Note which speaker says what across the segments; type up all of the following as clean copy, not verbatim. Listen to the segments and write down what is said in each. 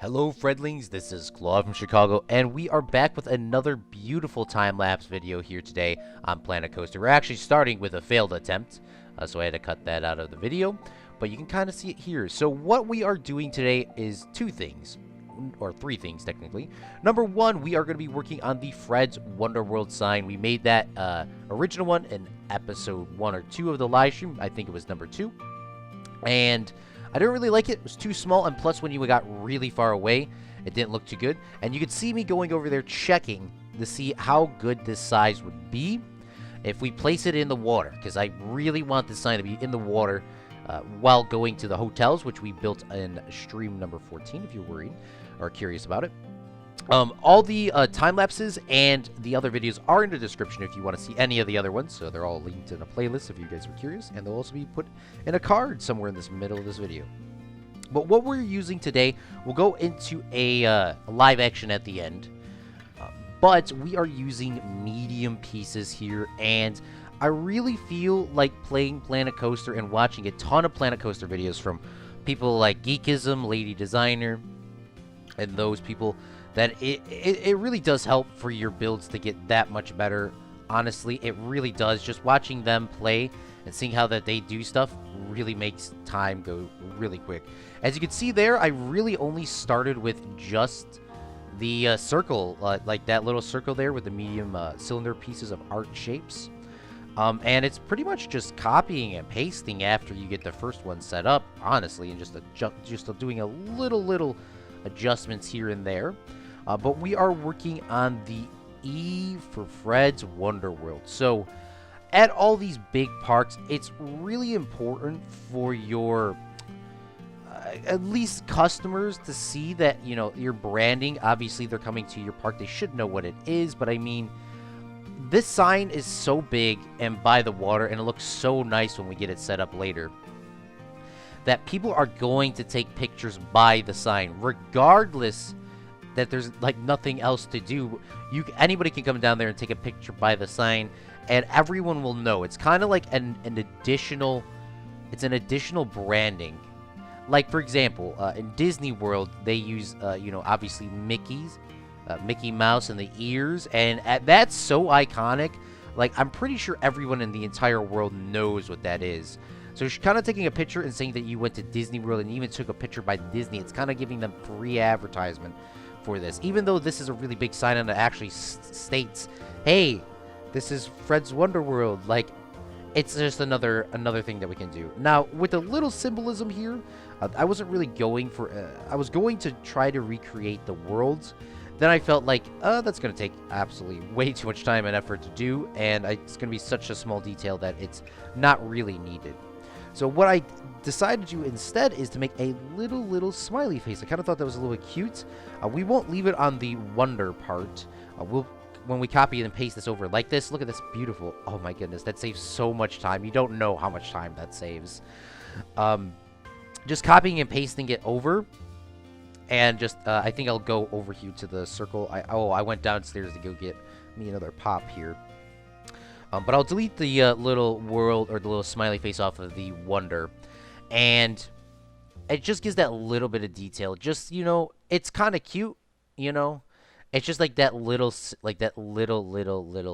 Speaker 1: Hello Fredlings, this is Claude from Chicago, and we are back with another beautiful time-lapse video here today on Planet Coaster. We're actually starting with a failed attempt, so I had to cut that out of the video, but you can kind of see it here. So what we are doing today is two things, or three things technically. Number one, we are going to be working on the Fred's Wonder World sign. We made that original one in episode 1 or 2 of the live stream. I think it was number 2, and I didn't really like it. It was too small, and plus when you got really far away, it didn't look too good. And you could see me going over there checking to see how good this size would be if we place it in the water, because I really want this sign to be in the water while going to the hotels, which we built in stream number 14, if you're worried or curious about it. All the time lapses and the other videos are in the description if you want to see any of the other ones. So they're all linked in a playlist if you guys are curious, and they'll also be put in a card somewhere in this middle of this video. But what we're using today, we'll go into a live action at the end. But we are using medium pieces here, and I really feel like playing Planet Coaster and watching a ton of Planet Coaster videos from people like Geekism, Lady Designer, and those people, that it really does help for your builds to get that much better. Honestly, it really does. Just watching them play and seeing how that they do stuff really makes time go really quick. As you can see there, I really only started with just the circle, like that little circle there with the medium cylinder pieces of art shapes. And it's pretty much just copying and pasting after you get the first one set up, honestly, and just doing a little adjustments here and there. But we are working on the E for Fred's Wonder World. So at all these big parks, it's really important for your at least customers to see that, you know, your branding. Obviously, they're coming to your park. They should know what it is. But I mean, this sign is so big and by the water, and it looks so nice when we get it set up later, that people are going to take pictures by the sign, regardless that there's like nothing else to do. Anybody can come down there and take a picture by the sign, and everyone will know. It's kind of like an additional branding. Like, for example, in Disney World, they use obviously Mickey Mouse and the ears, and that's so iconic. Like, I'm pretty sure everyone in the entire world knows what that is. So you're kind of taking a picture and saying that you went to Disney World and even took a picture by Disney. It's kind of giving them free advertisement for this. Even though this is a really big sign and it actually states, hey, this is Fred's Wonder World. Like, it's just another thing that we can do. Now, with a little symbolism here, I wasn't really going for... I was going to try to recreate the worlds. Then I felt like, that's going to take absolutely way too much time and effort to do, and it's going to be such a small detail that it's not really needed. So what I decided to do instead is to make a little smiley face. I kind of thought that was a little bit cute. We won't leave it on the wonder part. When we copy and paste this over like this, look at this beautiful... Oh my goodness, that saves so much time. You don't know how much time that saves. Just copying and pasting it over. And just, I think I'll go over here to the circle. I went downstairs to go get me another pop here. But I'll delete the little world or the little smiley face off of the wonder. And it just gives that little bit of detail. Just, you know, it's kind of cute, you know. It's just like that little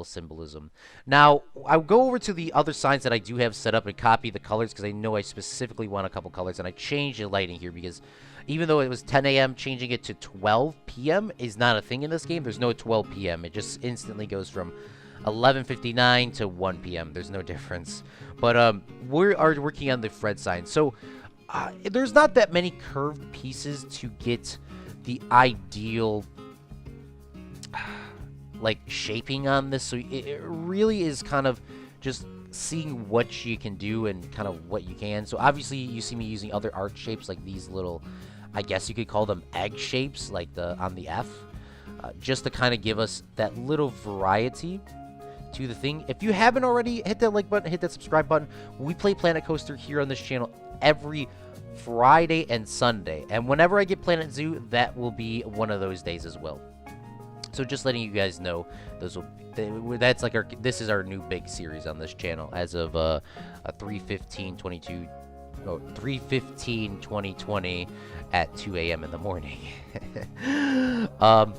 Speaker 1: symbolism. Now, I'll go over to the other signs that I do have set up and copy the colors, because I know I specifically want a couple colors. And I changed the lighting here because even though it was 10 a.m., changing it to 12 p.m. is not a thing in this game. There's no 12 p.m. It just instantly goes from 11:59 to 1 p.m. There's no difference. But we are working on the Fred sign. So there's not that many curved pieces to get the ideal like shaping on this. So it really is kind of just seeing what you can do and kind of what you can. So obviously you see me using other art shapes like these little, I guess you could call them egg shapes, like on the F, just to kind of give us that little variety to the thing. If you haven't already, hit that like button, hit that subscribe button. We play Planet Coaster here on this channel every Friday and Sunday, and whenever I get Planet Zoo, that will be one of those days as well. So just letting you guys know, that's like this is our new big series on this channel as of 3/15/22 3:15/2020 at 2 a.m. in the morning. um,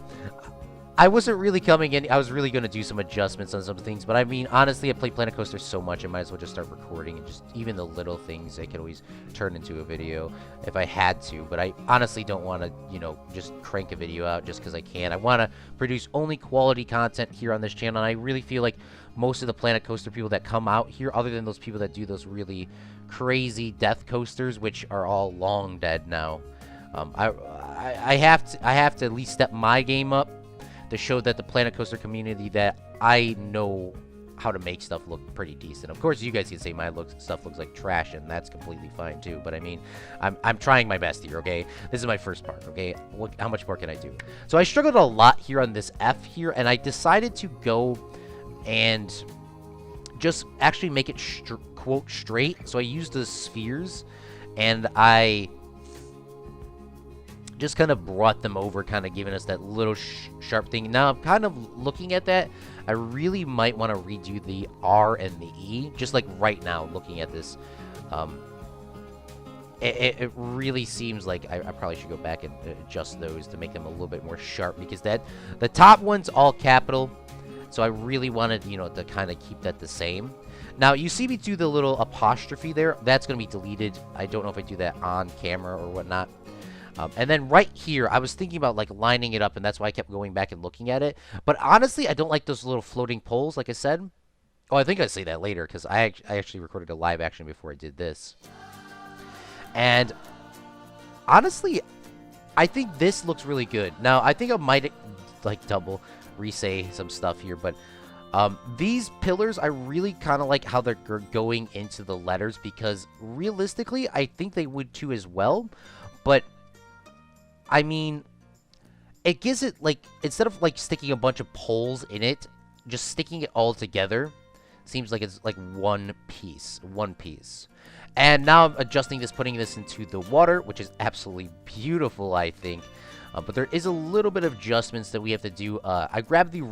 Speaker 1: I wasn't really coming in. I was really going to do some adjustments on some things, but I mean, honestly, I play Planet Coaster so much, I might as well just start recording, and just even the little things I could always turn into a video if I had to. But I honestly don't want to, you know, just crank a video out just because I can. I want to produce only quality content here on this channel, and I really feel like most of the Planet Coaster people that come out here, other than those people that do those really crazy death coasters, which are all long dead now, I have to at least step my game up to show that the Planet Coaster community that I know how to make stuff look pretty decent. Of course, you guys can say my stuff looks like trash, and that's completely fine too. But I mean, I'm trying my best here. Okay, this is my first part. Okay, how much more can I do? So I struggled a lot here on this F here, and I decided to go and just actually make it quote straight. So I used the spheres, and I just kind of brought them over, kind of giving us that little sharp thing. Now, I'm kind of looking at that. I really might want to redo the R and the E, just like right now, looking at this. It really seems like I probably should go back and adjust those to make them a little bit more sharp, because the top one's all capital, so I really wanted, you know, to kind of keep that the same. Now, you see me do the little apostrophe there. That's going to be deleted. I don't know if I do that on camera or whatnot. And then right here, I was thinking about like lining it up, and that's why I kept going back and looking at it. But honestly, I don't like those little floating poles, like I said. Oh, I think I'll say that later, because I actually recorded a live action before I did this. And honestly, I think this looks really good. Now, I think I might like double re-say some stuff here, but these pillars, I really kind of like how they're going into the letters, because realistically, I think they would too as well. But I mean, it gives it, like, instead of, like, sticking a bunch of poles in it, just sticking it all together seems like it's, like, one piece. And now I'm adjusting this, putting this into the water, which is absolutely beautiful, I think. But there is a little bit of adjustments that we have to do. I grabbed the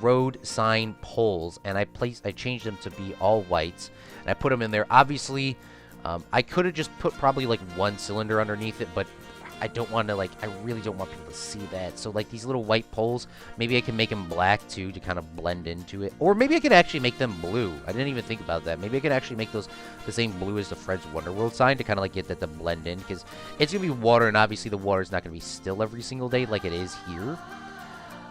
Speaker 1: road sign poles, and I changed them to be all white, and I put them in there. Obviously, I could have just put probably, like, one cylinder underneath it, but I don't want to, like, I really don't want people to see that. So, like, these little white poles, maybe I can make them black, too, to kind of blend into it. Or maybe I could actually make them blue. I didn't even think about that. Maybe I could actually make those the same blue as the Fred's Wonderworld sign to kind of, like, get that to blend in. Because it's going to be water, and obviously the water is not going to be still every single day like it is here.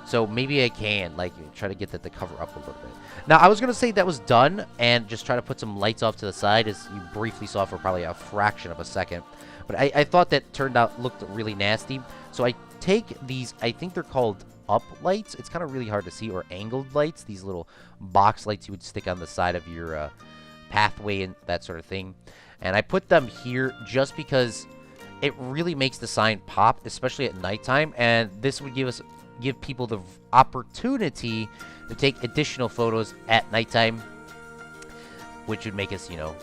Speaker 1: So maybe I can, like, try to get that to cover up a little bit. Now, I was going to say that was done, and just try to put some lights off to the side, as you briefly saw for probably a fraction of a second. But I thought that looked really nasty. So I take these, I think they're called up lights. It's kind of really hard to see, or angled lights. These little box lights you would stick on the side of your pathway and that sort of thing. And I put them here just because it really makes the sign pop, especially at nighttime. And this would give people the opportunity to take additional photos at nighttime, which would make us, you know,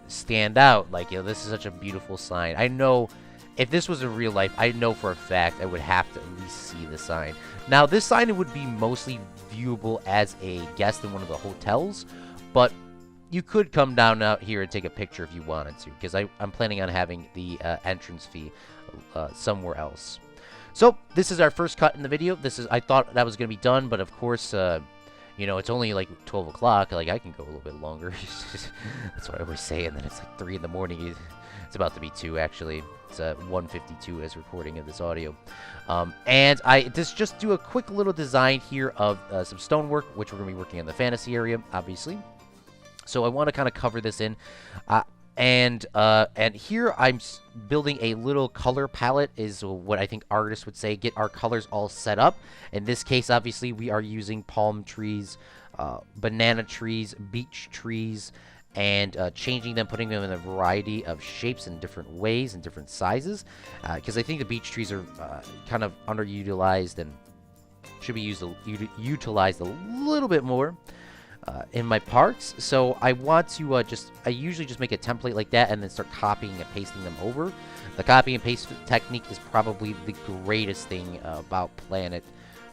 Speaker 1: stand out. Like, you know, this is such a beautiful sign. I know if this was in real life, I know for a fact I would have to at least see the sign. Now, this sign would be mostly viewable as a guest in one of the hotels, but you could come down out here and take a picture if you wanted to, because I'm planning on having the entrance fee somewhere else. So this is our first cut in the video. I thought that was going to be done, but of course, you know, it's only like 12 o'clock. Like, I can go a little bit longer. That's what I always say. And then it's like 3 in the morning. It's about to be 2, actually. It's 1:52 as recording of this audio. And I just do a quick little design here of some stonework, which we're going to be working on the fantasy area, obviously. So I want to kind of cover this in. And here I'm building a little color palette, is what I think artists would say. Get our colors all set up. In this case, obviously, we are using palm trees, banana trees, beech trees, and changing them, putting them in a variety of shapes and different ways and different sizes. Because I think the beech trees are kind of underutilized and should be utilized a little bit more in my parks. So I want to I usually just make a template like that and then start copying and pasting them over. The copy and paste technique is probably the greatest thing about Planet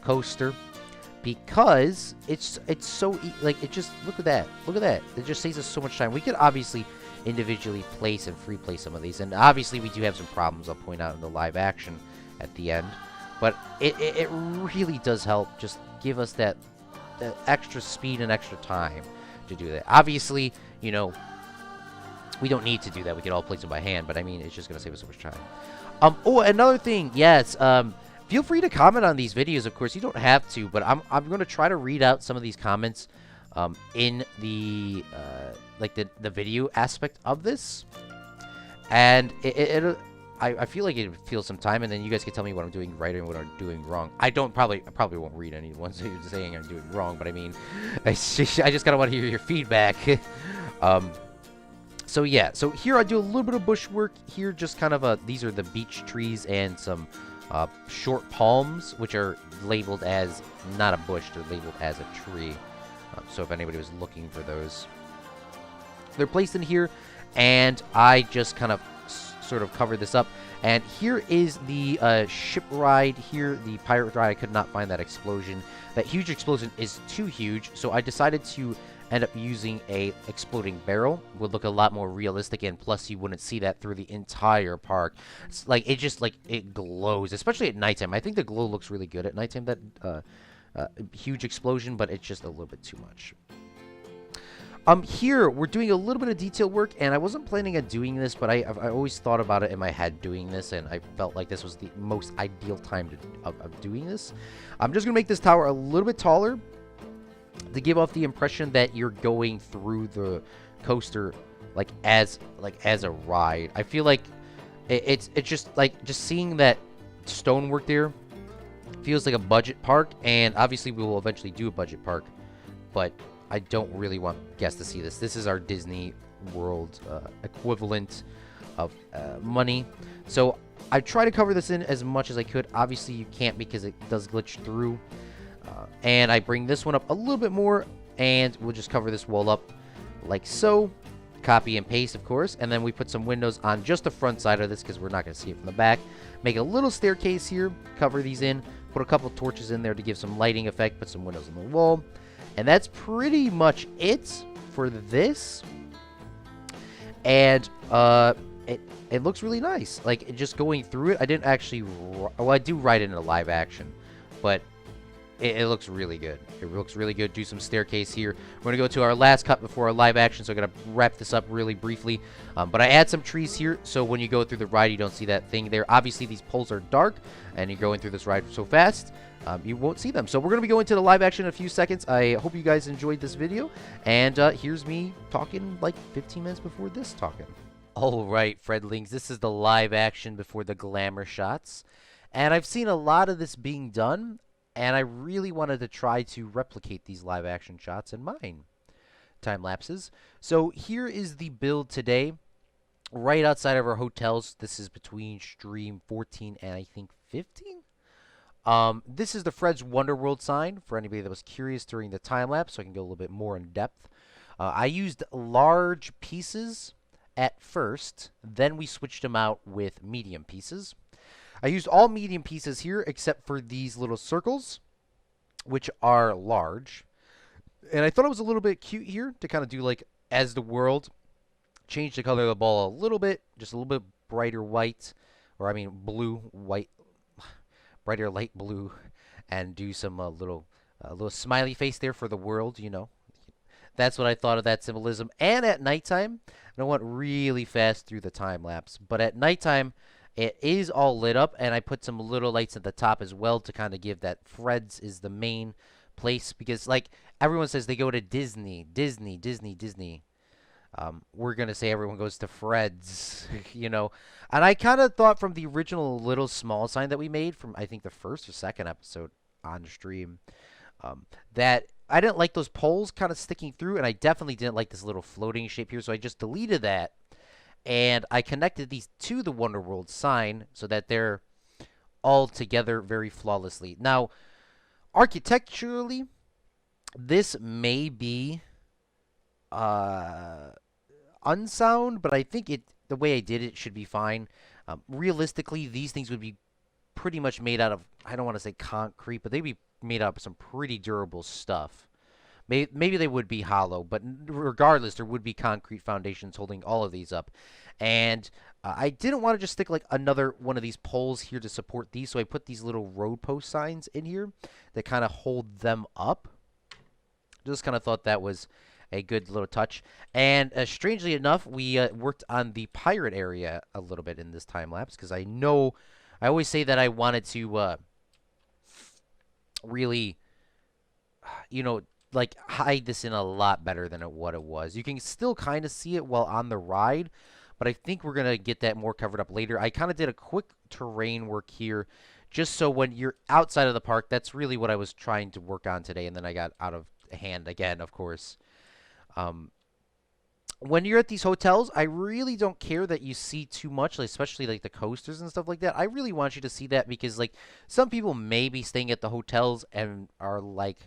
Speaker 1: Coaster, because it's so like, it just, look at that, it just saves us so much time. We could obviously individually place and free play some of these. And obviously we do have some problems I'll point out in the live action at the end. But it really does help just give us that extra speed and extra time to do that. Obviously, you know, we don't need to do that. We can all place them by hand, but I mean, it's just going to save us so much time. Oh, another thing, yes, feel free to comment on these videos, of course. You don't have to, but I'm going to try to read out some of these comments in the, like, the video aspect of this. And I feel like it would feel some time, and then you guys can tell me what I'm doing right and what I'm doing wrong. I probably won't read any ones that you're saying I'm doing wrong, but I mean, I just kind of want to hear your feedback. So yeah, so here I do a little bit of bush work here, just kind of these are the beech trees and some short palms, which are labeled as not a bush, they're labeled as a tree. So if anybody was looking for those, they're placed in here, and I just kind of sort of cover this up. And here is the ship ride here, the pirate ride. I could not find that explosion. That huge explosion is too huge, so I decided to end up using a exploding barrel. Would look a lot more realistic, and plus you wouldn't see that through the entire park. It's like it just like it glows, especially at nighttime. I think the glow looks really good at nighttime. That huge explosion, but it's just a little bit too much. Here we're doing a little bit of detail work, and I wasn't planning on doing this, but I always thought about it in my head doing this, and I felt like this was the most ideal time of doing this. I'm just gonna make this tower a little bit taller to give off the impression that you're going through the coaster like as a ride. I feel like it's just like just seeing that stonework there feels like a budget park, and obviously we will eventually do a budget park, but I don't really want guests to see this. This is our Disney World equivalent of money. So I try to cover this in as much as I could. Obviously you can't because it does glitch through. And I bring this one up a little bit more, and we'll just cover this wall up like so. Copy and paste, of course. And then we put some windows on just the front side of this because we're not going to see it from the back. Make a little staircase here. Cover these in. Put a couple torches in there to give some lighting effect. Put some windows on the wall. And that's pretty much it for this. And it looks really nice. Like, just going through it, I didn't actually... Well, I do ride it in a live action. But it looks really good. It looks really good. Do some staircase here. We're going to go to our last cut before our live action, so I'm going to wrap this up really briefly. But I add some trees here, so when you go through the ride, you don't see that thing there. Obviously, these poles are dark, and you're going through this ride so fast, you won't see them. So we're going to be going to the live action in a few seconds. I hope you guys enjoyed this video, and here's me talking like 15 minutes before this talking. All right, Fredlings, this is the live action before the glamour shots, and I've seen a lot of this being done. And I really wanted to try to replicate these live action shots in mine. Time lapses. So here is the build today. Right outside of our hotels. This is between stream 14 and I think 15. This is the Fred's Wonderworld sign for anybody that was curious during the time lapse, so I can go a little bit more in depth. I used large pieces at first, then we switched them out with medium pieces. I used all medium pieces here except for these little circles, which are large. And I thought it was a little bit cute here to kind of do like as the world. Change the color of the ball a little bit, just a little bit brighter white, or I mean blue, white, brighter light blue, and do some little smiley face there for the world, you know. That's what I thought of that symbolism. And at nighttime, I went really fast through the time lapse, but at nighttime, it is all lit up, and I put some little lights at the top as well to kind of give that Fred's is the main place. Because, like, everyone says they go to Disney. We're going to say everyone goes to Fred's, you know. And I kind of thought from the original little small sign that we made from, I think, the first or second episode on stream, that I didn't like those poles kind of sticking through, and I definitely didn't like this little floating shape here, so I just deleted that. And I connected these to the Wonderworld sign so that they're all together very flawlessly. Now, architecturally, this may be unsound, but I think the way I did it should be fine. Realistically, these things would be pretty much made out of, I don't want to say concrete, but they'd be made out of some pretty durable stuff. Maybe they would be hollow, but regardless, there would be concrete foundations holding all of these up. And I didn't want to just stick like another one of these poles here to support these, so I put these little road post signs in here that kind of hold them up. Just kind of thought that was a good little touch. And strangely enough, we worked on the pirate area a little bit in this time lapse because I know I always say that I wanted to really, like hide this in a lot better than what it was. You can still kind of see it while on the ride, but I think we're going to get that more covered up later. I kind of did a quick terrain work here just so when you're outside of the park, that's really what I was trying to work on today, and then I got out of hand again, of course. When you're at these hotels, I really don't care that you see too much, like, especially like the coasters and stuff like that. I really want you to see that because like some people may be staying at the hotels and are like,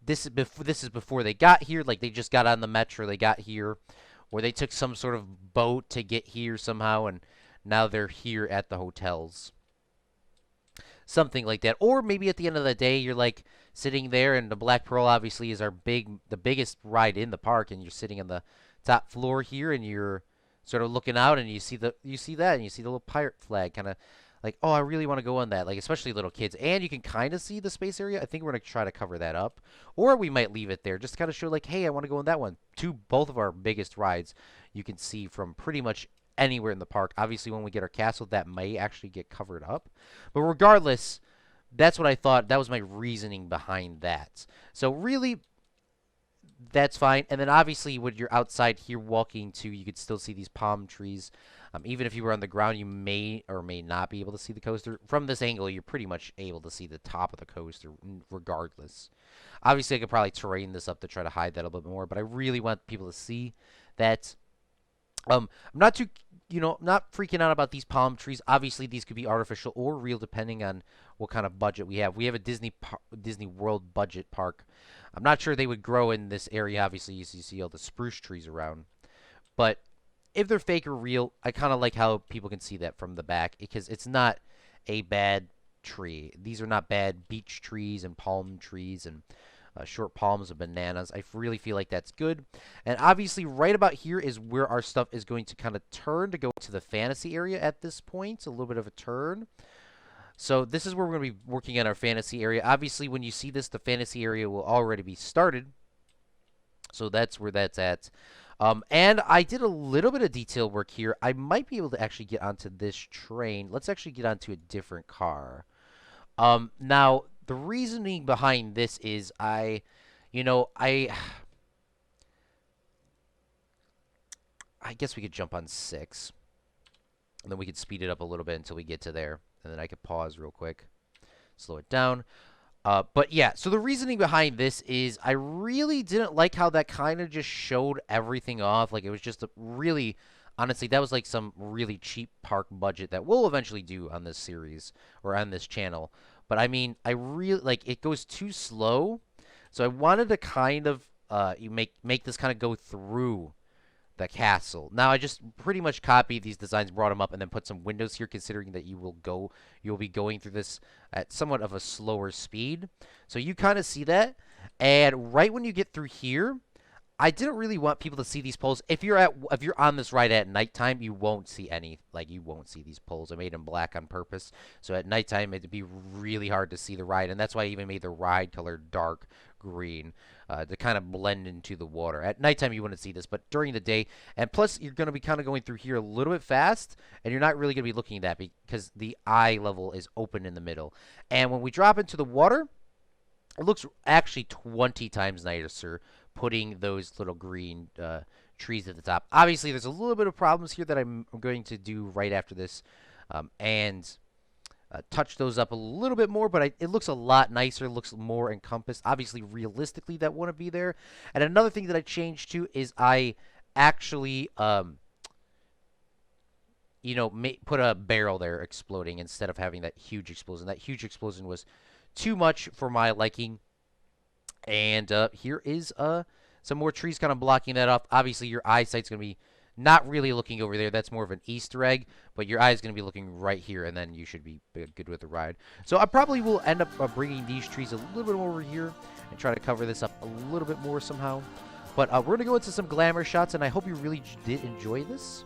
Speaker 1: this is before they got here, like they just got on the metro, they got here, or they took some sort of boat to get here somehow, and now they're here at the hotels. Something like that. Or maybe at the end of the day, you're like sitting there, and the Black Pearl obviously is the biggest ride in the park, and you're sitting on the top floor here, and you're sort of looking out, and you see that, and you see the little pirate flag, kind of like, oh, I really want to go on that, like especially little kids. And you can kind of see the space area. I think we're gonna try to cover that up, or we might leave it there, just to kind of show like, hey, I want to go on that one. Both of our biggest rides, you can see from pretty much anywhere in the park. Obviously, when we get our castle, that may actually get covered up. But regardless, that's what I thought. That was my reasoning behind that. So really, that's fine. And then obviously, when you're outside here walking too, you could still see these palm trees. Even if you were on the ground, you may or may not be able to see the coaster. From this angle, you're pretty much able to see the top of the coaster regardless. Obviously, I could probably terrain this up to try to hide that a little bit more, but I really want people to see that. I'm not too, not freaking out about these palm trees. Obviously, these could be artificial or real depending on what kind of budget we have. We have a Disney World budget park. I'm not sure they would grow in this area. Obviously, you see all the spruce trees around. But if they're fake or real, I kind of like how people can see that from the back because it's not a bad tree. These are not bad beech trees and palm trees and short palms of bananas. I really feel like that's good. And obviously, right about here is where our stuff is going to kind of turn to go to the fantasy area at this point. A little bit of a turn. So this is where we're going to be working on our fantasy area. Obviously, when you see this, the fantasy area will already be started. So that's where that's at. And I did a little bit of detail work here. I might be able to actually get onto this train. Let's actually get onto a different car. Now, the reasoning behind this is I guess we could jump on 6. And then we could speed it up a little bit until we get to there. And then I could pause real quick. Slow it down. But yeah, so the reasoning behind this is I really didn't like how that kind of just showed everything off. Like, it was just a really, honestly, that was like some really cheap park budget that we'll eventually do on this series or on this channel. But I mean, I really, like, it goes too slow. So I wanted to kind of make this kind of go through the castle. Now, I just pretty much copied these designs, brought them up, and then put some windows here, considering that you'll be going through this at somewhat of a slower speed. So you kind of see that. And right when you get through here, I didn't really want people to see these poles. If you're on this ride at nighttime, you won't see these poles. I made them black on purpose. So at nighttime, it'd be really hard to see the ride, and that's why I even made the ride color dark green to kind of blend into the water. At nighttime, you wouldn't see this, but during the day, and plus, you're going to be kind of going through here a little bit fast, and you're not really going to be looking at that because the eye level is open in the middle. And when we drop into the water, it looks actually 20 times nicer putting those little green trees at the top. Obviously, there's a little bit of problems here that I'm going to do right after this and touch those up a little bit more, but it looks a lot nicer, looks more encompassed. Obviously, realistically, that wouldn't be there. And another thing that I changed to is I actually, put a barrel there exploding instead of having that huge explosion. That huge explosion was too much for my liking. And here is some more trees kind of blocking that off. Obviously, your eyesight's going to be not really looking over there. That's more of an Easter egg, but your eye is going to be looking right here, and then you should be good with the ride. So I probably will end up bringing these trees a little bit over here and try to cover this up a little bit more somehow. But we're going to go into some glamour shots, and I hope you really did enjoy this.